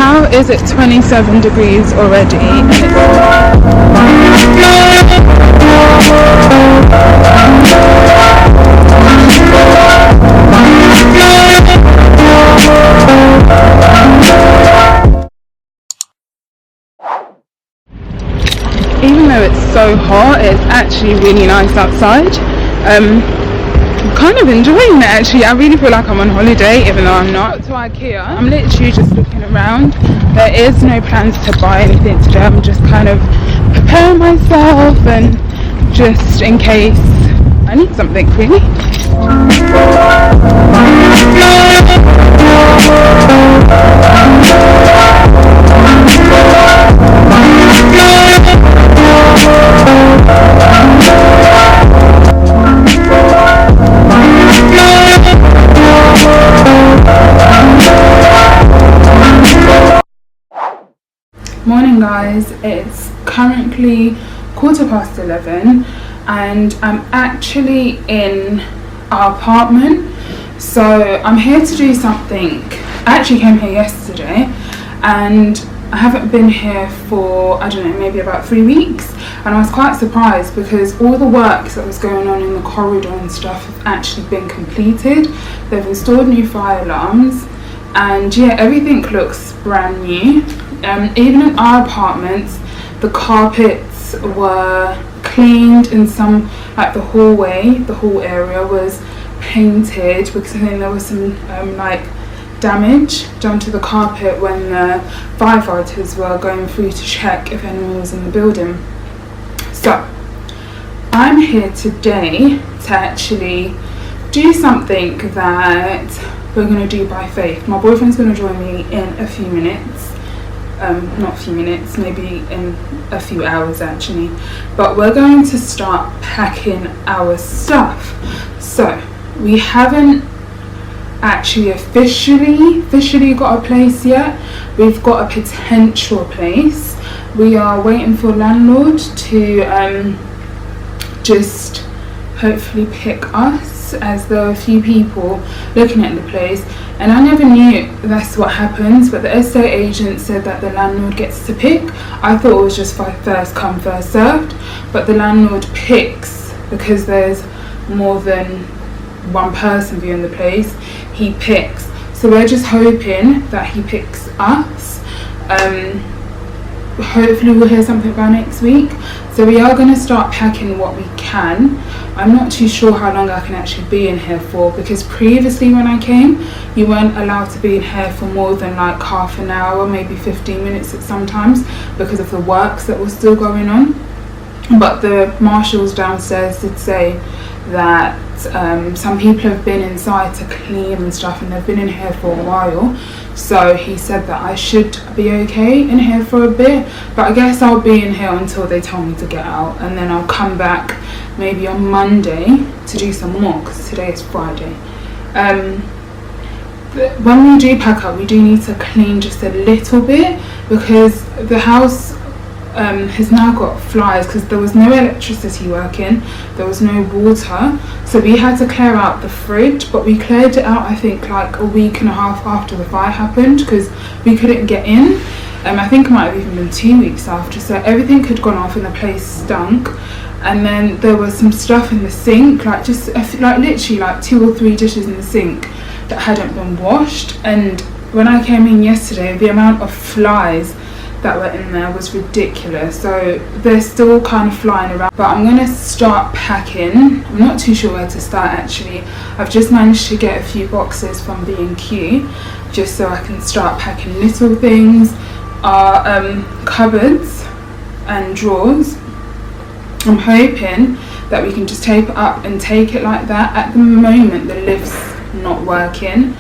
How is it 27 degrees already? Even though it's so hot, it's actually really nice outside. I'm kind of enjoying it actually. I really feel like I'm on holiday, even though I'm not. To IKEA, I'm literally just looking around. There is no plans to buy anything today. I'm just kind of preparing myself and just in case I need something really. Morning guys, it's currently 11:15 and I'm actually in our apartment. So I'm here to do something. I actually came here yesterday and I haven't been here for, I don't know, maybe about 3 weeks, and I was quite surprised because all the works that was going on in the corridor and stuff have actually been completed. They've installed new fire alarms and yeah, everything looks brand new. Even in our apartments, the carpets were cleaned and some, like the hallway, the hall area was painted because I think there was some like damage done to the carpet when the firefighters were going through to check if anyone was in the building. So I'm here today to actually do something that we're going to do by faith. My boyfriend's going to join me in a few minutes. Not a few minutes, maybe in a few hours actually, but we're going to start packing our stuff. So we haven't actually officially got a place yet. We've got a potential place. We are waiting for landlord to just hopefully pick us, as there are a few people looking at the place. And I never knew that's what happens, but the estate agent said that the landlord gets to pick. I thought it was just first come first served, but the landlord picks because there's more than one person viewing the place. He picks, so we're just hoping that he picks us. Hopefully we'll hear something by next week. So we are going to start packing what we can. I'm not too sure how long I can actually be in here for, because previously when I came you weren't allowed to be in here for more than like half an hour, maybe 15 minutes at sometimes, because of the works that were still going on. But the marshals downstairs did say that some people have been inside to clean and stuff, and they've been in here for a while. So he said that I should be okay in here for a bit, but I guess I'll be in here until they tell me to get out, and then I'll come back maybe on Monday to do some more, because today is Friday. When we do pack up, we do need to clean just a little bit, because the house has now got flies because there was no electricity working, there was no water, so we had to clear out the fridge. But we cleared it out I think like a week and a half after the fire happened, because we couldn't get in. I think it might have even been 2 weeks after, so everything had gone off and the place stunk. And then there was some stuff in the sink, like just like literally like 2 or 3 dishes in the sink that hadn't been washed. And when I came in yesterday, the amount of flies that were in there was ridiculous. So they're still kind of flying around, but I'm gonna start packing. I'm not too sure where to start actually. I've just managed to get a few boxes from B&Q just so I can start packing little things. Our cupboards and drawers, I'm hoping that we can just tape it up and take it like that. At the moment the lift's not working,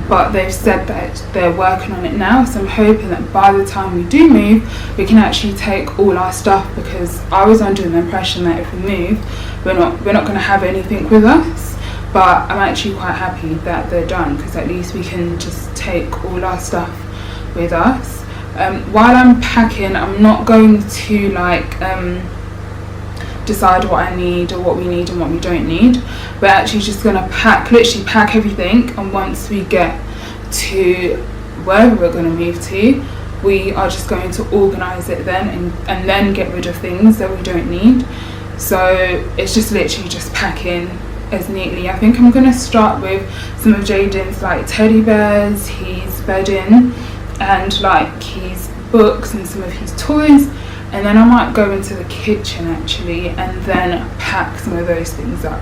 but they've said that they're working on it now, so I'm hoping that by the time we do move we can actually take all our stuff, because I was under the impression that if we move we're not going to have anything with us. But I'm actually quite happy that they're done, because at least we can just take all our stuff with us. While I'm packing, I'm not going to like decide what I need or what we need and what we don't need. We're actually just going to literally pack everything, and once we get to wherever we're going to move to, we are just going to organise it then and then get rid of things that we don't need. So it's just literally just packing as neatly. I think I'm going to start with some of Jaden's like teddy bears, his bedding, and like his books and some of his toys, and then I might go into the kitchen actually and then pack some of those things up.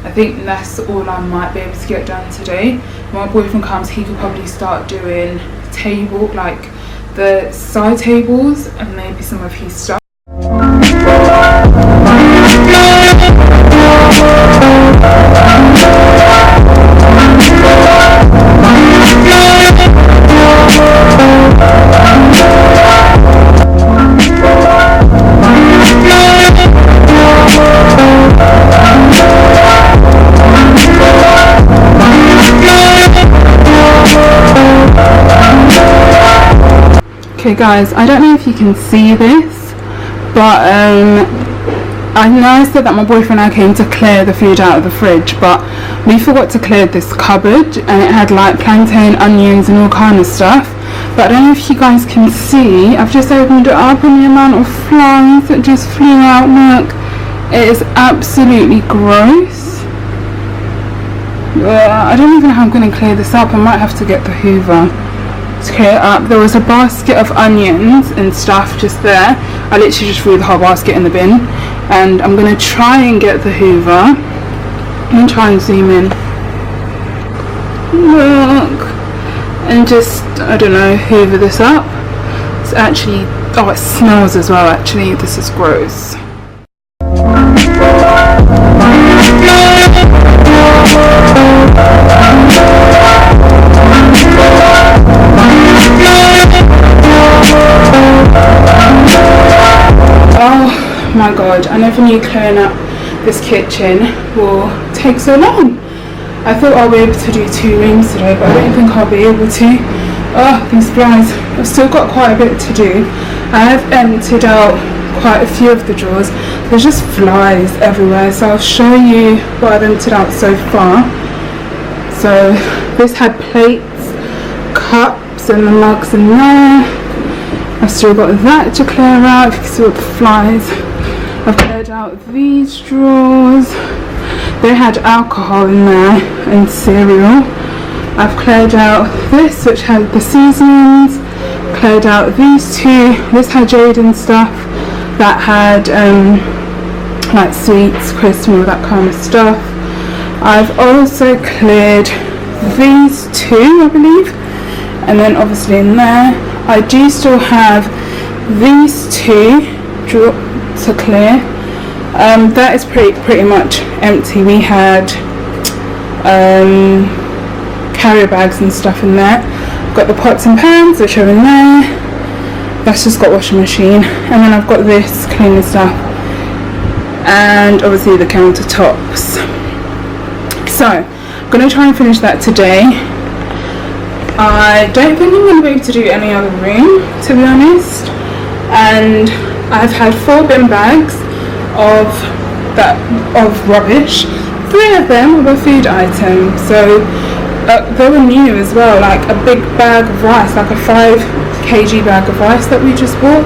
I think that's all I might be able to get done today. When my boyfriend comes, he could probably start doing table, like the side tables, and maybe some of his stuff. Okay guys, I don't know if you can see this, but I know I said that my boyfriend and I came to clear the food out of the fridge, but we forgot to clear this cupboard, and it had like plantain, onions and all kind of stuff. But I don't know if you guys can see, I've just opened it up and the amount of flies that just flew out. Look, it is absolutely gross. I don't even know how I'm going to clear this up. I might have to get the Hoover to clear it up. There was a basket of onions and stuff just there. I literally just threw the whole basket in the bin, and I'm going to try and get the Hoover. I'm going to try and zoom in. Look. And just, I don't know, hoover this up. It's actually, oh, it smells as well actually. This is gross. Oh my god, I never knew clearing up this kitchen will take so long. I thought I'll be able to do 2 rooms today, but I don't think I'll be able to. Oh, these flies. I've still got quite a bit to do. I have emptied out quite a few of the drawers. There's just flies everywhere, so I'll show you what I've emptied out so far. So this had plates, cups and the mugs in there. I've still got that to clear out. If you can see all the flies. I've cleared out these drawers. They had alcohol in there and cereal. I've cleared out this, which had the seasonings. Cleared out these 2. This had Jaden stuff that had like sweets, crisps, all that kind of stuff. I've also cleared these 2, I believe, and then obviously in there I do still have these 2 to clear. That is pretty much empty. We had carrier bags and stuff in there. I've got the pots and pans which are in there. That's just got washing machine, and then I've got this cleaning stuff, and obviously the countertops. So I'm going to try and finish that today. I don't think I'm going to be able to do any other room, to be honest, and I've had 4 bin bags of rubbish. 3 of them were food items, so they were new as well, like a big bag of rice, like a 5 kg bag of rice that we just bought,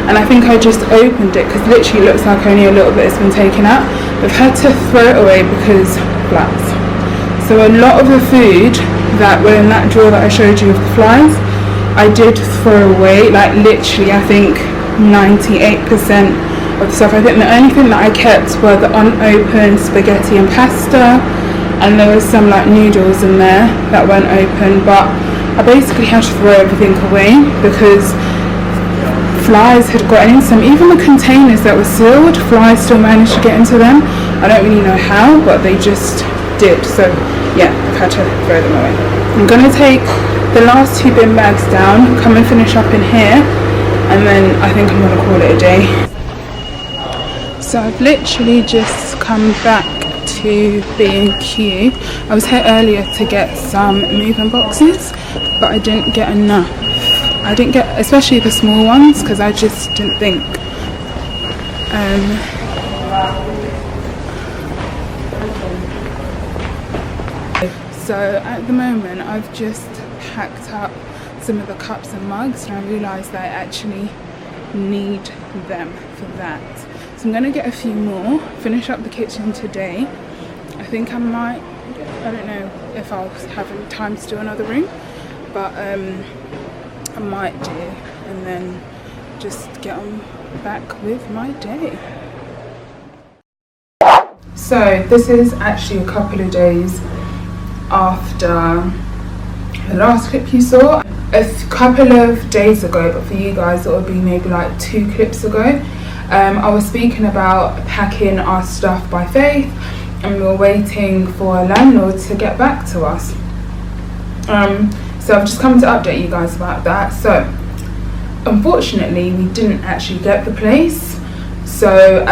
and I think I just opened it because literally it looks like only a little bit has been taken out. We've had to throw it away because flies. So a lot of the food that were in that drawer that I showed you of the flies, I did throw away, like literally I think 98% of the stuff. I think the only thing that I kept were the unopened spaghetti and pasta, and there was some like noodles in there that weren't open, but I basically had to throw everything away because flies had gotten in some. Even the containers that were sealed, flies still managed to get into them. I don't really know how, but they just did. So yeah, I've had to throw them away. I'm going to take the last 2 bin bags down, come and finish up in here, and then I think I'm going to call it a day. So I've literally just come back to B&Q. I was here earlier to get some moving boxes, but I didn't get enough. I didn't get, especially the small ones, because I just didn't think so at the moment I've just packed up some of the cups and mugs, and I realised that I actually need them for that. So I'm going to get a few more, finish up the kitchen today. I think I might, I don't know if I'll have time to do another room, but I might do, and then just get on back with my day. So this is actually a couple of days after the last clip you saw. A couple of days ago, but for you guys it would be maybe like 2 clips ago, I was speaking about packing our stuff by Faith, and we were waiting for a landlord to get back to us. So I've just come to update you guys about that. So unfortunately we didn't actually get the place. So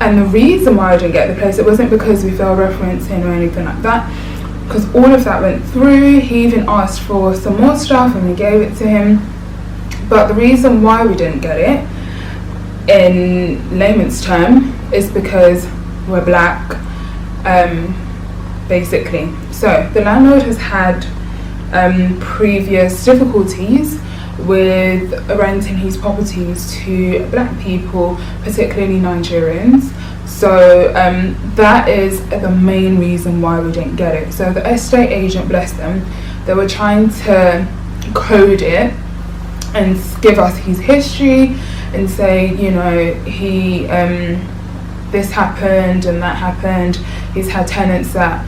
and the reason why I didn't get the place, it wasn't because we fell referencing or anything like that, because all of that went through. He even asked for some more stuff and we gave it to him. But the reason why we didn't get it, in layman's term, is because we're black, basically. So the landlord has had previous difficulties with renting his properties to black people, particularly Nigerians. So that is the main reason why we didn't get it. So the estate agent, bless them, they were trying to code it and give us his history and say, you know, he this happened and that happened. He's had tenants that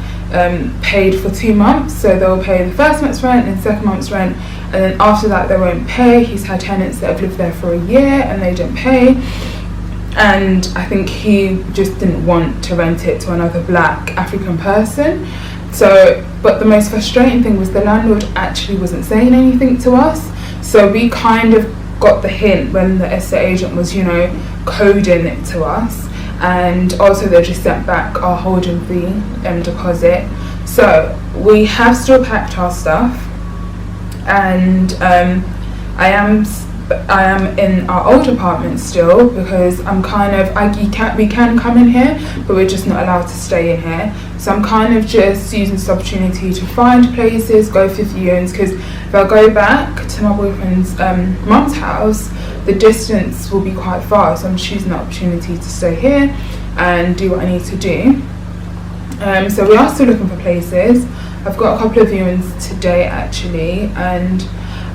paid for 2 months, so they'll pay the first month's rent and second month's rent, and then after that they won't pay. He's had tenants that have lived there for a year and they didn't pay, and I think he just didn't want to rent it to another black African person. So, but the most frustrating thing was the landlord actually wasn't saying anything to us, so we kind of got the hint when the estate agent was, you know, coding it to us. And also they just sent back our holding fee and deposit. So we have still packed our stuff, and I am in our old apartment still, because I'm kind of, we can come in here, but we're just not allowed to stay in here. So I'm kind of just using this opportunity to find places, go for viewings, because if I go back to my boyfriend's mum's house, the distance will be quite far. So I'm choosing the opportunity to stay here and do what I need to do. So we are still looking for places. I've got a couple of viewings today actually, and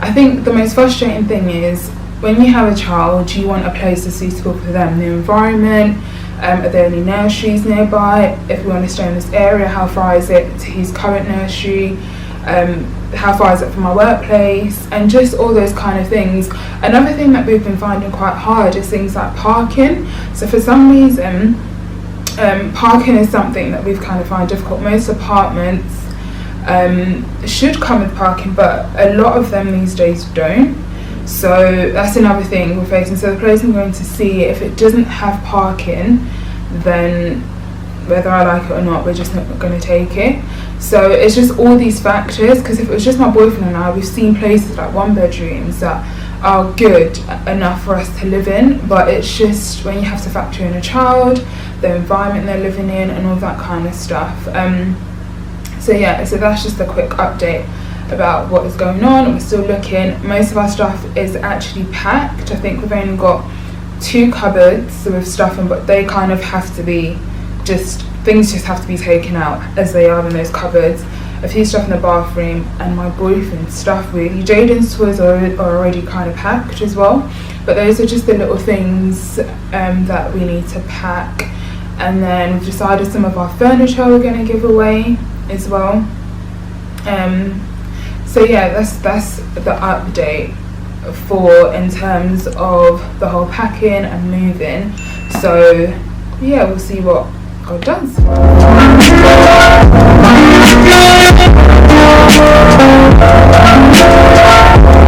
I think the most frustrating thing is when you have a child, you want a place that's suitable for them, the environment. Are there any nurseries nearby? If we want to stay in this area, how far is it to his current nursery? How far is it from our workplace? And just all those kind of things. Another thing that we've been finding quite hard is things like parking. So for some reason, parking is something that we've kind of found difficult. Most apartments should come with parking, but a lot of them these days don't. So that's another thing we're facing. So the place I'm going to see, if it doesn't have parking, then whether I like it or not, we're just not going to take it. So it's just all these factors, because if it was just my boyfriend and I, we've seen places like 1-bedrooms that are good enough for us to live in, but it's just when you have to factor in a child, the environment they're living in and all that kind of stuff. So yeah, so that's just a quick update about what is going on. We're still looking. Most of our stuff is actually packed. I think we've only got 2 cupboards with stuff in, but they kind of have to be things just have to be taken out as they are in those cupboards. A few stuff in the bathroom, and my boyfriend's stuff really. Jaden's toys are already kind of packed as well, but those are just the little things that we need to pack. And then we've decided some of our furniture we're going to give away as well. So yeah, that's the update for in terms of the whole packing and moving. So yeah, we'll see what God does.